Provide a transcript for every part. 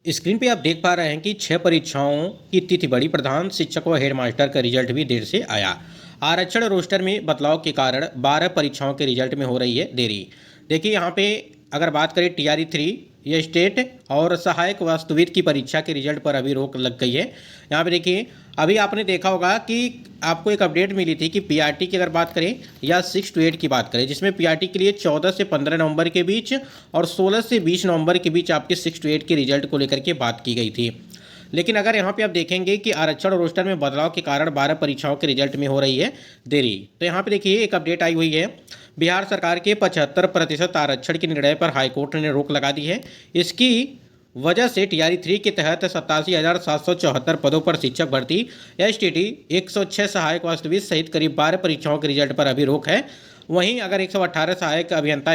Screen पे आप देख पा रहे हैं कि 6 परीक्षाओं की तिथि बढ़ी। प्रधान शिक्षक व हेडमास्टर का रिजल्ट भी देर से आया। आरक्षण रोस्टर में बदलाव के कारण 12 परीक्षाओं के रिजल्ट में हो रही है देरी। देखिए यहाँ पे अगर बात करें टीआरई 3 ये स्टेट और सहायक वास्तुविद की परीक्षा के रिजल्ट पर अभी रोक लग गई है। यहाँ पे देखिए अभी आपने देखा होगा कि आपको एक अपडेट मिली थी कि पीआरटी की अगर बात करें या 6 to 8 की बात करें, जिसमें पीआरटी के लिए 14 से 15 नवंबर के बीच और 16 से 20 नवंबर के बीच आपके 6 to 8 के रिजल्ट को लेकर के बात की गई थी। लेकिन अगर यहाँ पे आप देखेंगे कि आरक्षण रोस्टर में बदलाव के कारण 12 परीक्षाओं के रिजल्ट में हो रही है देरी। तो यहाँ पे देखिए एक अपडेट आई हुई है। बिहार सरकार के 75% आरक्षण के निर्णय पर हाईकोर्ट ने रोक लगा दी है। इसकी वजह से टीआरई 3 के तहत 87,774 पदों पर शिक्षक भर्ती, एसटीटी 106 सहायक वास्तुविद सहित करीब 12 परीक्षाओं के रिजल्ट पर अभी रोक है। वहीं अगर 118 सहायक अभियंता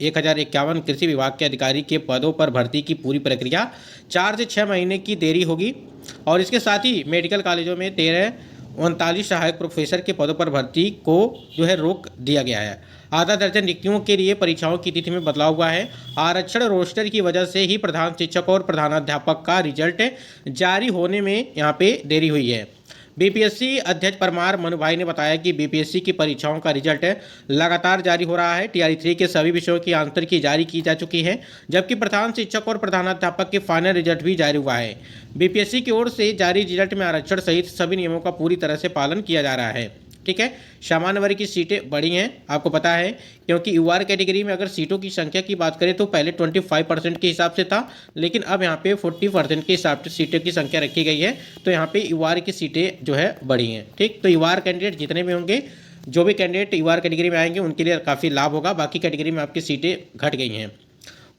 1051 कृषि विभाग के अधिकारी के पदों पर भर्ती की पूरी प्रक्रिया 4 से 6 महीने की देरी होगी। और इसके साथ ही मेडिकल कॉलेजों में 39 सहायक प्रोफेसर के पदों पर भर्ती को रोक दिया गया है। आधा दर्जन रिक्तियों के लिए परीक्षाओं की तिथि में बदलाव हुआ है। आरक्षण रोस्टर की वजह से ही प्रधान शिक्षक और प्रधानाध्यापक का रिजल्ट जारी होने में यहाँ पे देरी हुई है। बीपीएससी अध्यक्ष परमार मनुभाई ने बताया कि बीपीएससी की परीक्षाओं का रिजल्ट लगातार जारी हो रहा है। टीआरई 3 के सभी विषयों की आंसर की जारी की जा चुकी है, जबकि प्रधान शिक्षक और प्रधानाध्यापक के फाइनल रिजल्ट भी जारी हुआ है। बीपीएससी की ओर से जारी रिजल्ट में आरक्षण सहित सभी नियमों का पूरी तरह से पालन किया जा रहा है। ठीक है, सामान्य वर्ग की सीटें बढ़ी हैं, आपको पता है, क्योंकि यूआर कैटेगरी में अगर सीटों की संख्या की बात करें तो पहले 25% के हिसाब से था, लेकिन अब यहाँ पे 40% के हिसाब से सीटों की संख्या रखी गई है। तो यहाँ पे यूआर की सीटें बढ़ी हैं। ठीक, तो यूआर कैंडिडेट जितने भी होंगे, जो भी कैंडिडेट यूआर कैटेगरी में आएंगे उनके लिए काफ़ी लाभ होगा। बाकी कैटेगरी में आपकी सीटें घट गई हैं।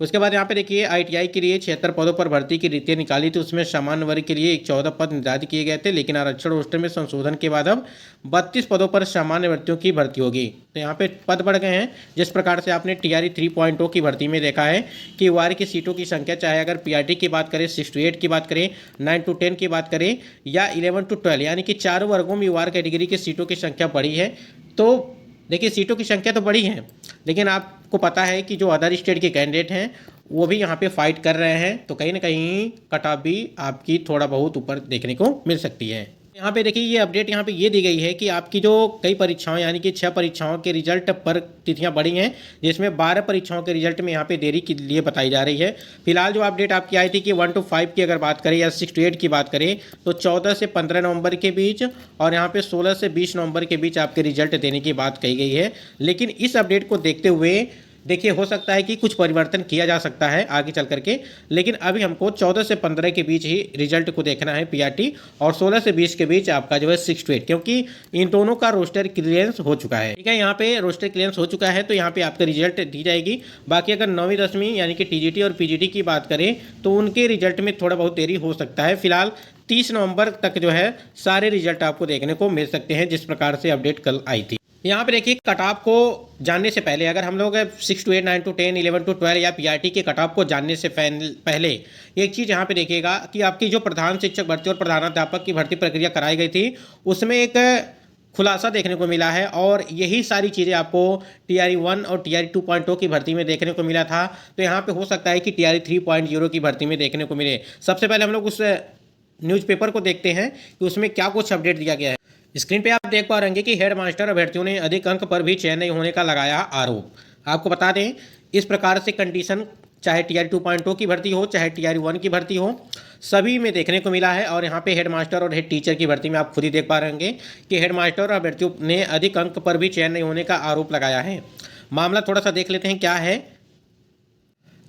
उसके बाद यहाँ पे देखिए आईटीआई के लिए 76 पदों पर भर्ती की रीतियाँ निकाली थी। उसमें सामान्य वर्ग के लिए 14 पद निर्धारित किए गए थे, लेकिन आरक्षण रोस्टर में संशोधन के बाद अब 32 पदों पर सामान्य भर्तियों की भर्ती होगी। तो यहाँ पे पद बढ़ गए हैं। जिस प्रकार से आपने टीआरई 3.0 की भर्ती में देखा है कि यूआर की सीटों की संख्या, चाहे अगर पीआरटी की बात करें, 6 to 8 की बात करें, 9 to 10 की बात करें या 11 to 12, यानी कि चारों वर्गों में यूआर कैटेगरी की सीटों की संख्या बढ़ी है। तो देखिए सीटों की संख्या तो बढ़ी है, लेकिन आपको पता है कि जो अदर स्टेट के कैंडिडेट हैं वो भी यहाँ पे फाइट कर रहे हैं। तो कहीं ना कहीं कट ऑफ भी आपकी थोड़ा बहुत ऊपर देखने को मिल सकती है। यहाँ पे देखिए ये अपडेट यहाँ पे ये दी गई है कि आपकी जो कई परीक्षाओं यानी कि 6 परीक्षाओं के रिजल्ट पर तिथियाँ बढ़ी हैं, जिसमें 12 परीक्षाओं के रिजल्ट में यहाँ पे देरी के लिए बताई जा रही है। फिलहाल जो अपडेट आपकी आई थी कि 1 to 5 की अगर बात करें या 6 to 8 की बात करें तो 14 से 15 नवंबर के बीच और यहाँ पे 16 से 20 नवंबर के बीच आपके रिजल्ट देने की बात कही गई है। लेकिन इस अपडेट को देखते हुए देखिए हो सकता है कि कुछ परिवर्तन किया जा सकता है आगे चल करके, लेकिन अभी हमको 14 से 15 के बीच ही रिजल्ट को देखना है पीआरटी, और 16 से 20 के बीच आपका 6 to 8, क्योंकि इन दोनों का रोस्टर क्लियरेंस हो चुका है। ठीक है, यहाँ पे रोस्टर क्लियरेंस हो चुका है तो यहाँ पे आपका रिजल्ट दी जाएगी। बाकी अगर 9वीं 10वीं यानी कि टीजीटी और पीजीटी की बात करें तो उनके रिजल्ट में थोड़ा बहुत देरी हो सकता है। फिलहाल 30 नवंबर तक सारे रिजल्ट आपको देखने को मिल सकते हैं, जिस प्रकार से अपडेट कल आई थी। यहाँ पे देखिए कट ऑफ को जानने से पहले अगर हम लोग 6 to 8, 9 to 10, 11 to 12 या पीआरटी के कट ऑफ को जानने से पहले एक चीज़ यहाँ पे देखिएगा कि आपकी जो प्रधान शिक्षक भर्ती और प्रधानाध्यापक की भर्ती प्रक्रिया कराई गई थी उसमें एक खुलासा देखने को मिला है, और यही सारी चीज़ें आपको टीआरई 1 और टीआरई 2.0 की भर्ती में देखने को मिला था। तो यहाँ पे हो सकता है कि टीआरई 3.0 की भर्ती में देखने को मिले। सबसे पहले हम लोग उस न्यूज़पेपर को देखते हैं कि उसमें क्या कुछ अपडेट दिया गया है। स्क्रीन पे आप देख पा रहे हैं कि हेडमास्टर अभ्यर्थियों ने अधिक अंक पर भी चयन नहीं होने का लगाया आरोप। आपको बता दें इस प्रकार से कंडीशन चाहे टीआरई 2.0 की भर्ती हो चाहे टीआरई 1 की भर्ती हो, सभी में देखने को मिला है। और यहाँ पे हेडमास्टर और हेड टीचर की भर्ती में आप खुद ही देख पा रहे होंगे कि हेडमास्टर और अभ्यर्थियों ने अधिक अंक पर भी चयन नहीं होने का आरोप लगाया है। मामला थोड़ा सा देख लेते हैं क्या है।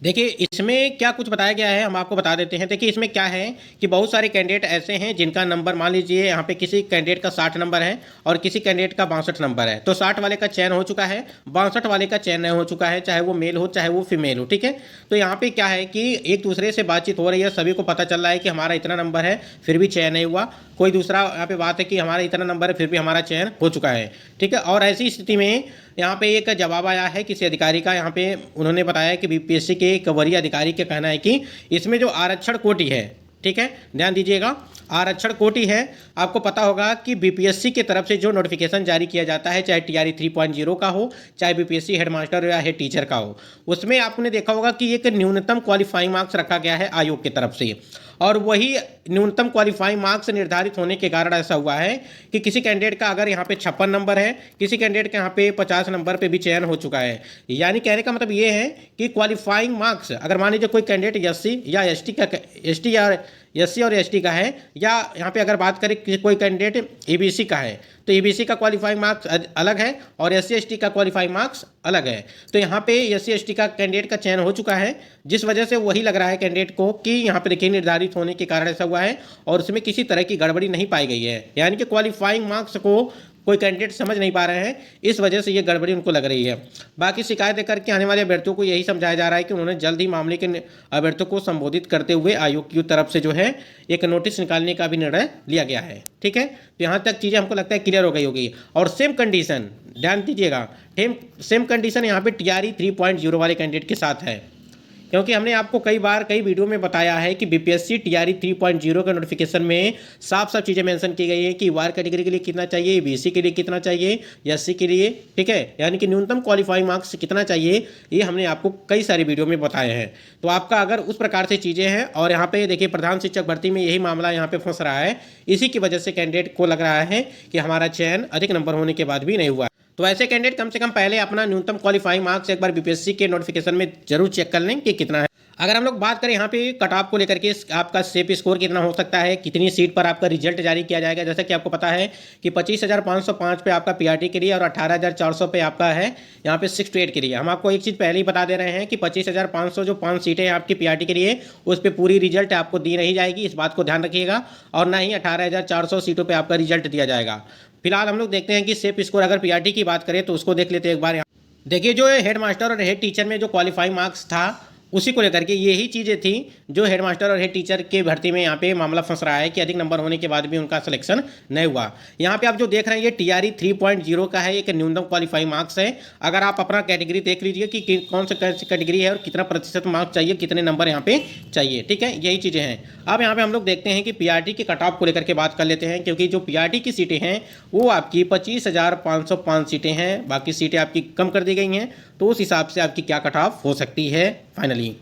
देखिए इसमें क्या कुछ बताया गया है, हम आपको बता देते हैं। देखिए इसमें क्या है कि बहुत सारे कैंडिडेट ऐसे हैं जिनका नंबर, मान लीजिए यहाँ पे किसी कैंडिडेट का 60 नंबर है और किसी कैंडिडेट का 62 नंबर है, तो 60 वाले का चयन हो चुका है, 62 वाले का चयन नहीं हो चुका है, चाहे वो मेल हो चाहे वो फीमेल हो। ठीक है, तो यहाँ पे क्या है कि एक दूसरे से बातचीत हो रही है, सभी को पता चल रहा है कि हमारा इतना नंबर है फिर भी चयन नहीं हुआ। कोई दूसरा यहाँ पे बात है कि हमारा इतना नंबर है फिर भी हमारा चयन हो चुका है। ठीक है, और ऐसी स्थिति में यहाँ पे एक जवाब आया है किसी अधिकारी का। यहाँ पे उन्होंने बताया कि बीपीएससी के एक वरीय अधिकारी का कहना है कि इसमें जो आरक्षण कोटि है, ठीक है ध्यान दीजिएगा, आरक्षण कोटि है। आपको पता होगा कि बीपीएससी की तरफ से जो नोटिफिकेशन जारी किया जाता है, चाहे टीआरई 3.0 का हो, चाहे बीपीएससी हेडमास्टर या हेड टीचर का हो, उसमें आपने देखा होगा कि एक न्यूनतम क्वालिफाइंग मार्क्स रखा गया है आयोग की तरफ से। और वही न्यूनतम क्वालिफाइंग मार्क्स निर्धारित होने के कारण ऐसा हुआ है कि किसी कैंडिडेट का अगर यहाँ पे 56 नंबर है, किसी कैंडिडेट का यहाँ पे 50 नंबर पे भी चयन हो चुका है। यानी कहने का मतलब ये है कि क्वालिफाइंग मार्क्स अगर मान लीजिए कोई कैंडिडेट एससी या एससी और एसटी का है, या यहाँ पे अगर बात करें कि कोई कैंडिडेट ईबीसी का है, तो ईबीसी का क्वालिफाइंग मार्क्स अलग है और एससी एसटी का क्वालिफाइंग मार्क्स अलग है। तो यहाँ पे एससी एसटी का कैंडिडेट का चयन हो चुका है, जिस वजह से वही लग रहा है कैंडिडेट को कि यहाँ पे देखिए निर्धारित होने के कारण ऐसा हुआ है और उसमें किसी तरह की गड़बड़ी नहीं पाई गई है। यानी कि क्वालिफाइंग मार्क्स को कोई कैंडिडेट समझ नहीं पा रहे हैं, इस वजह से ये गड़बड़ी उनको लग रही है। बाकी शिकायत लेकर के आने वाले अभ्यर्थियों को यही समझाया जा रहा है कि उन्होंने जल्द ही मामले के अभ्यर्थियों को संबोधित करते हुए आयोग की तरफ से जो है एक नोटिस निकालने का भी निर्णय लिया गया है। ठीक है, तो यहाँ तक चीज़ें हमको लगता है क्लियर हो गई होगी। और सेम कंडीशन ध्यान दीजिएगा, सेम कंडीशन यहाँ पे टीआरई 3.0 वाले कैंडिडेट के साथ है, क्योंकि हमने आपको कई बार कई वीडियो में बताया है कि बीपीएससी टीआरई 3.0 के नोटिफिकेशन में साफ साफ चीज़ें मेंशन की गई है कि वार कैटेगरी के लिए कितना चाहिए, बीसी के लिए कितना चाहिए, एससी के लिए, ठीक है, यानी कि न्यूनतम क्वालिफाइंग मार्क्स कितना चाहिए, ये हमने आपको कई सारी वीडियो में बताए हैं। तो आपका अगर उस प्रकार से चीज़ें हैं और यहाँ पे देखिए प्रधान शिक्षक भर्ती में यही मामला यहाँ पे फंस रहा है, इसी की वजह से कैंडिडेट को लग रहा है कि हमारा चयन अधिक नंबर होने के बाद भी नहीं हुआ। तो ऐसे कैंडिडेट कम से कम पहले अपना न्यूनतम क्वालिफाइंग मार्क्स एक बार बीपीएससी के नोटिफिकेशन में जरूर चेक कर लें कि कितना है। अगर हम लोग बात करें यहाँ पे कट ऑफ को लेकर के, आपका सेफ स्कोर कितना हो सकता है, कितनी सीट पर आपका रिजल्ट जारी किया जाएगा, जैसा कि आपको पता है कि 25,505 पे आपका पीआरटी के लिए और 18,400 पे आपका है यहाँ पे 6 to 8 के लिए। हम आपको एक चीज़ पहले ही बता दे रहे हैं कि 25,500 जो 5 सीटें हैं आपकी पीआरटी के लिए, उस पर पूरी रिजल्ट आपको दी नहीं जाएगी, इस बात को ध्यान रखिएगा, और ना ही 18,400 सीटों पर आपका रिजल्ट दिया जाएगा। फिलहाल हम लोग देखते हैं कि सेफ स्कोर अगर पीआरटी की बात करें तो उसको देख लेते हैं एक बार। देखिए जो हेड मास्टर और हेड टीचर में जो क्वालिफाइंग मार्क्स था, उसी को लेकर के यही चीज़ें थी जो हेड मास्टर और हेड टीचर के भर्ती में यहाँ पे मामला फंस रहा है कि अधिक नंबर होने के बाद भी उनका सिलेक्शन नहीं हुआ। यहाँ पे आप जो देख रहे हैं ये टीआरई 3.0 का है, एक न्यूनतम क्वालिफाइंग मार्क्स है। अगर आप अपना कैटेगरी देख लीजिए कि कौन सी कैटेगरी है और कितना प्रतिशत मार्क्स चाहिए, कितने नंबर यहाँ पे चाहिए, ठीक है, यही चीज़ें हैं। अब यहाँ पे हम लोग देखते हैं कि पीआरटी के कट ऑफ को लेकर के बात कर लेते हैं, क्योंकि जो पीआरटी की सीटें हैं वो आपकी 25,505 सीटें हैं, बाकी सीटें आपकी कम कर दी गई हैं, तो उस हिसाब से आपकी क्या कट ऑफ हो सकती है फाइनली।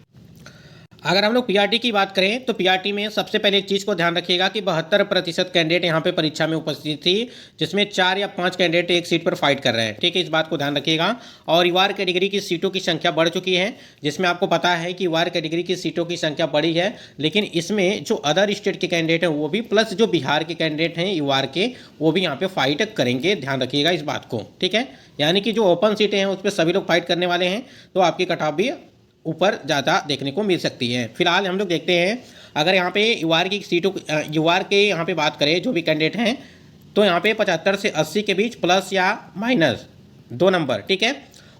अगर हम लोग पीआरटी की बात करें तो पीआरटी में सबसे पहले एक चीज़ को ध्यान रखिएगा कि 72% कैंडिडेट यहाँ पे परीक्षा में उपस्थित थी, जिसमें 4 या 5 कैंडिडेट एक सीट पर फाइट कर रहे हैं, ठीक है, इस बात को ध्यान रखिएगा। और युवार कैटेगरी की सीटों की संख्या बढ़ चुकी है, जिसमें आपको पता है कि युवार कैटेगरी की सीटों की संख्या बढ़ी है, लेकिन इसमें जो अदर स्टेट के कैंडिडेट हैं वो भी, प्लस जो बिहार के कैंडिडेट हैं युवार के, वो भी यहाँ पर फाइट करेंगे, ध्यान रखिएगा इस बात को, ठीक है। यानी कि जो ओपन सीटें हैं उस पर सभी लोग फाइट करने वाले हैं, तो आपकी कट ऑफ भी ऊपर ज़्यादा देखने को मिल सकती है। फिलहाल हम लोग देखते हैं अगर यहाँ पे युवार की सीटों, युवार के यहाँ पे बात करें जो भी कैंडिडेट हैं, तो यहाँ पे 75 से 80 के बीच प्लस या माइनस 2 नंबर, ठीक है।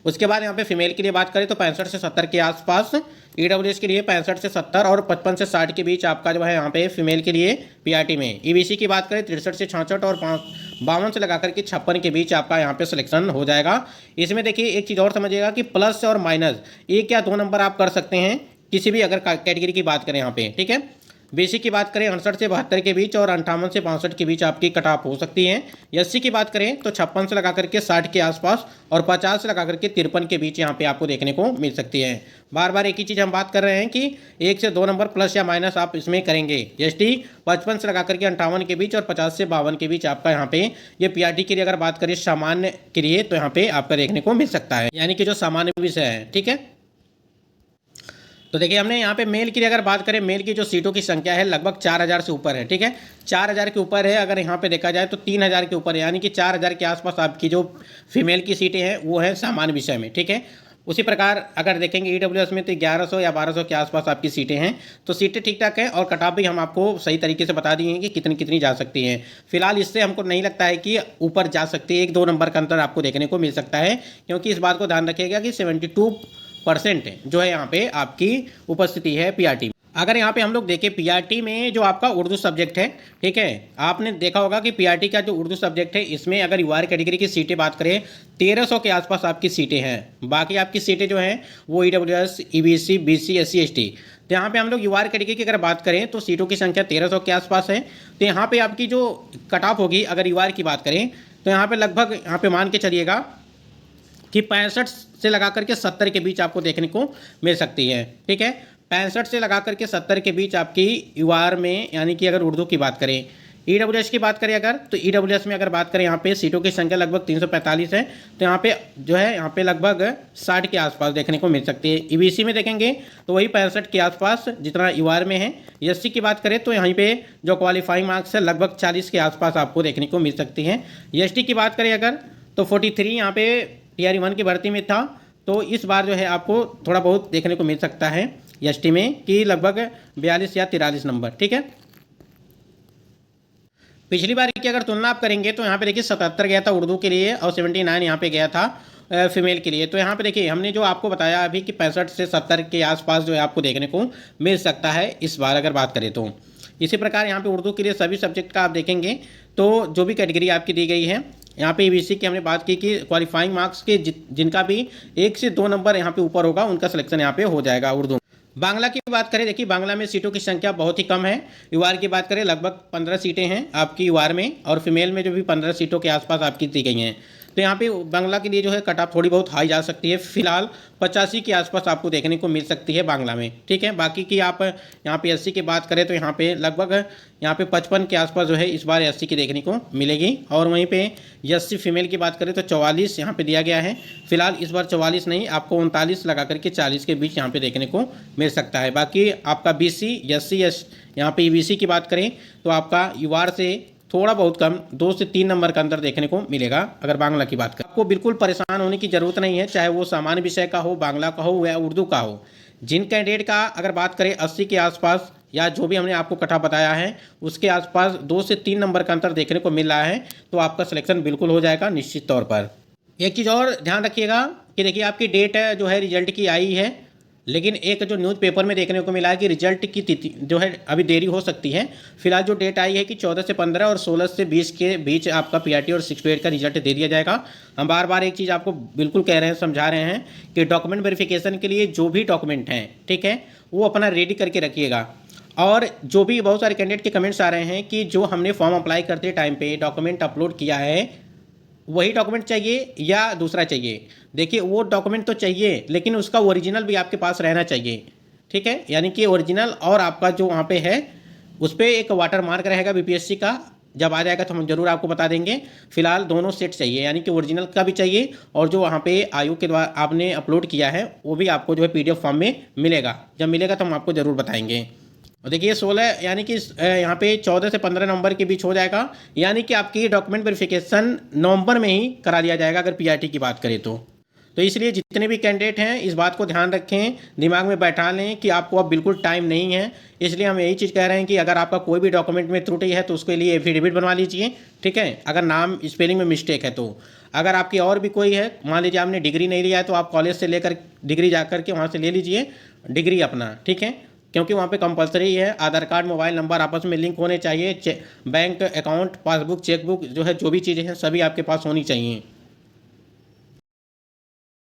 उसके बाद यहाँ पे फीमेल के लिए बात करें तो 65 से 70 के आसपास, ईडब्ल्यूएस के लिए 65 से 70 और 55 से 60 के बीच आपका जो है यहाँ पे फीमेल के लिए पीआरटी में। ईबीसी की बात करें 63 से 66 और 52 से लगा करके 56 के बीच आपका यहाँ पे सिलेक्शन हो जाएगा। इसमें देखिए एक चीज़ और समझिएगा कि प्लस और माइनस 1 या 2 नंबर आप कर सकते हैं किसी भी अगर कैटेगरी की बात करें यहाँ पे, ठीक है। बीसी की बात करें 68 से 72 के बीच और 58 से 65 के बीच आपकी कट ऑफ हो सकती है। एससी की बात करें तो 56 से लगा करके 60 के आसपास और 50 से लगा करके 53 के बीच यहाँ पे आपको देखने को मिल सकती है। बार बार एक ही चीज़ हम बात कर रहे हैं कि 1 से 2 नंबर प्लस या माइनस आप इसमें करेंगे। एसटी 55 से लगा करके 58 के बीच और 50 से 52 के बीच आपका यहाँ पे ये पीआरटी के लिए अगर बात करें सामान्य के लिए तो यहाँ पे आपका देखने को मिल सकता है, यानी कि जो सामान्य विषय है, ठीक है। तो देखिए हमने यहाँ पे मेल की अगर बात करें, मेल की जो सीटों की संख्या है लगभग 4,000 से ऊपर है, ठीक है, 4,000 के ऊपर है। अगर यहाँ पे देखा जाए तो 3,000 के ऊपर है, यानी कि 4,000 के आसपास आपकी जो फीमेल की सीटें हैं वो हैं सामान्य विषय में, ठीक है। उसी प्रकार अगर देखेंगे ईडब्ल्यूएस में तो 1100 या 1200 के आसपास आपकी सीटें हैं, तो सीटें ठीक ठाक हैं और कट ऑफ भी हम आपको सही तरीके से बता दिए हैं कि कितनी कितनी जा सकती हैं। फिलहाल इससे हमको नहीं लगता है कि ऊपर जा सकती है, 1-2 नंबर का अंतर आपको देखने को मिल सकता है, क्योंकि इस बात को ध्यान रखिएगा कि 72% जो है यहाँ पे आपकी उपस्थिति है पीआरटी में। अगर यहाँ पे हम लोग देखें पीआरटी में जो आपका उर्दू सब्जेक्ट है, ठीक है, आपने देखा होगा कि पीआरटी का जो उर्दू सब्जेक्ट है इसमें अगर यूआर कैटेगरी की सीटें बात करें 1300 के आसपास आपकी सीटें हैं। बाकी आपकी सीटें जो हैं वो EWS, EBC, BC, SC, ST. तो यहाँ पे हम लोग यूआर कैटेगरी की अगर बात करें तो सीटों की संख्या 1300 के आसपास है। तो यहाँ पे आपकी जो कट ऑफ होगी अगर यूआर की बात करें तो यहाँ पे लगभग यहाँ पे मान के चलिएगा कि 65 से लगा करके 70 के बीच आपको देखने को मिल सकती है। ठीक है, 65 से लगा करके 70 के बीच आपकी यूआर में, यानी कि अगर उर्दू की बात करें, ईडब्ल्यूएस की बात करें अगर, तो ईडब्ल्यूएस में अगर बात करें यहाँ पे सीटों की संख्या लगभग 345 है। तो यहाँ पे जो है यहाँ पे लगभग 60 के आसपास देखने को मिल सकती है। ईबीसी में देखेंगे तो वही 65 के आसपास जितना यूआर में है। एससी की बात करें तो यहाँ पे जो क्वालिफाइंग मार्क्स है लगभग 40 के आसपास आपको देखने को मिल सकती हैं। एसटी की बात करें अगर तो 43 यहाँ पे टीआर 1 की भर्ती में था। तो इस बार जो है आपको थोड़ा बहुत देखने को मिल सकता है एसटी में कि लगभग 42 या 43 नंबर। ठीक है, पिछली बार की अगर तुलना आप करेंगे तो यहाँ पे देखिए 77 गया था उर्दू के लिए और 79 यहाँ पे गया था फीमेल के लिए। तो यहाँ पे देखिए हमने जो आपको बताया अभी कि 65 से 70 के आसपास जो है आपको देखने को मिल सकता है इस बार अगर बात करें तो। इसी प्रकार यहाँ पे उर्दू के लिए सभी सब्जेक्ट का आप देखेंगे तो जो भी कैटेगरी आपकी दी गई है, यहाँ पे ईबीसी की हमने बात की कि क्वालिफाइंग मार्क्स के जिनका भी 1 से 2 नंबर यहाँ पे ऊपर होगा उनका सिलेक्शन यहाँ पे हो जाएगा उर्दू। बांग्ला की बात करें, देखिए बांग्ला में सीटों की संख्या बहुत ही कम है। यूआर की बात करें लगभग 15 सीटें हैं आपकी यूआर में, और फीमेल में जो भी 15 सीटों के आसपास आपकी दी गई हैं। तो यहाँ पे बांग्ला के लिए जो है कट ऑफ थोड़ी बहुत हाई जा सकती है, फिलहाल 85 के आसपास आपको देखने को मिल सकती है बांग्ला में। ठीक है, बाकी की आप यहाँ पे एससी की बात करें तो यहाँ पे लगभग यहाँ पे 55 के आसपास जो है इस बार एससी की देखने को मिलेगी। और वहीं पे एससी फीमेल की बात करें तो 44 यहाँ पे दिया गया है। फिलहाल इस बार 44 नहीं, आपको 39 लगा करके 40 के बीच यहाँ पे देखने को मिल सकता है। बाकी आपका बीसी, एससी, यहाँ पे ईबीसी की बात करें तो आपका यूआर से थोड़ा बहुत कम 2 से 3 नंबर का अंतर देखने को मिलेगा अगर बांग्ला की बात करें। आपको बिल्कुल परेशान होने की ज़रूरत नहीं है, चाहे वो सामान्य विषय का हो, बांग्ला का हो या उर्दू का हो। जिन कैंडिडेट का अगर बात करें 80 के आसपास या जो भी हमने आपको कटा बताया है उसके आसपास 2 से 3 नंबर का अंतर देखने को मिल रहा है तो आपका सिलेक्शन बिल्कुल हो जाएगा निश्चित तौर पर। एक चीज़ और ध्यान रखिएगा कि देखिए आपकी डेट जो है रिजल्ट की आई है, लेकिन एक जो न्यूज़पेपर में देखने को मिला है कि रिजल्ट की तिथि जो है अभी देरी हो सकती है। फिलहाल जो डेट आई है कि 14 से 15 और 16 से 20 के बीच आपका पीआरटी और 6 to 8 का रिजल्ट दे दिया जाएगा। हम बार बार एक चीज़ आपको बिल्कुल कह रहे हैं, समझा रहे हैं कि डॉक्यूमेंट वेरिफिकेशन के लिए जो भी डॉक्यूमेंट हैं, ठीक है, वो अपना रेडी करके रखिएगा। और जो भी बहुत सारे कैंडिडेट के कमेंट्स आ रहे हैं कि जो हमने फॉर्म अप्लाई करते टाइम पे डॉक्यूमेंट अपलोड किया है वही डॉक्यूमेंट चाहिए या दूसरा चाहिए। देखिए वो डॉक्यूमेंट तो चाहिए लेकिन उसका ओरिजिनल भी आपके पास रहना चाहिए। ठीक है, यानी कि ओरिजिनल और आपका जो वहाँ पे है उस पर एक वाटर मार्क रहेगा बीपीएससी का। जब आ जाएगा तो हम जरूर आपको बता देंगे। फिलहाल दोनों सेट चाहिए, यानी कि ओरिजिनल का भी चाहिए और जो वहाँ पे आयु के द्वारा आपने अपलोड किया है वो भी आपको जो है पीडीएफ फॉर्म में मिलेगा। जब मिलेगा तो हम आपको ज़रूर बताएंगे। और देखिए 16 यानी कि यहाँ पे 14 से 15 नवंबर के बीच हो जाएगा, यानी कि आपकी डॉक्यूमेंट वेरिफिकेशन नवंबर में ही करा लिया जाएगा अगर पीआरटी की बात करें तो इसलिए जितने भी कैंडिडेट हैं इस बात को ध्यान रखें, दिमाग में बैठा लें कि आपको अब बिल्कुल टाइम नहीं है। इसलिए हम यही चीज़ कह रहे हैं कि अगर आपका कोई भी डॉक्यूमेंट में त्रुटि है तो उसके लिए एफिडेविट बनवा लीजिए। ठीक है, अगर नाम स्पेलिंग में मिस्टेक है तो। अगर आपकी और भी कोई है, मान लीजिए आपने डिग्री नहीं लिया है तो आप कॉलेज से लेकर डिग्री जा करके वहाँ से ले लीजिए डिग्री अपना। ठीक है, क्योंकि वहाँ पे कंपलसरी है आधार कार्ड, मोबाइल नंबर आपस में लिंक होने चाहिए, बैंक अकाउंट, पासबुक, चेकबुक जो है जो भी चीज़ें हैं सभी आपके पास होनी चाहिए।